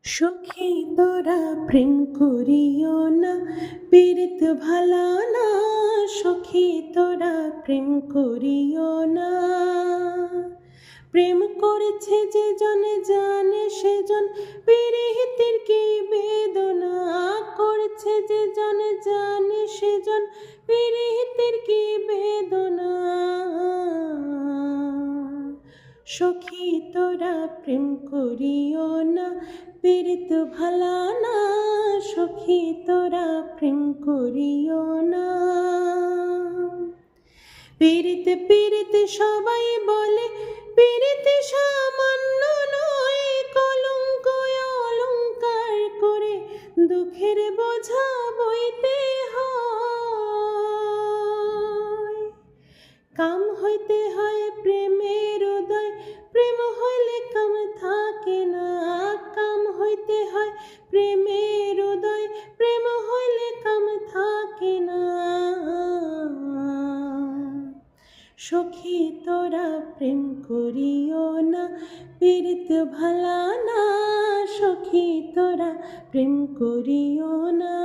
সখী তোরা প্রেম করিও না, পীড়িত ভালা না। সখী তোরা প্রেম করিও না। প্রেম করেছে যে জনে জানে সেজন, পীড়িতের কি বেদনা। করেছে যে জনে জানে সেজন, পীড়িতের কি বেদনা। সখী তোরা প্রেম করিও না, পীড়িত ভালা না। সখী তোরা প্রেম করিও না। পীড়িতে পীড়িতে সবাই বলে, পীড়িতে সামান্য নয়। কলঙ্ক অলঙ্কার করে দুঃখের বোঝা বইতে হয়। কাম হইতে হয় প্রেমের উদয়, প্রেম হইলে কাম থাকে না। কাম হইতে হয় প্রেমের উদয়, প্রেম হইলে কাম থাকে না। সখী তোরা প্রেম করিও না, পীড়িত ভালা না। সখী তোরা প্রেম করিও না।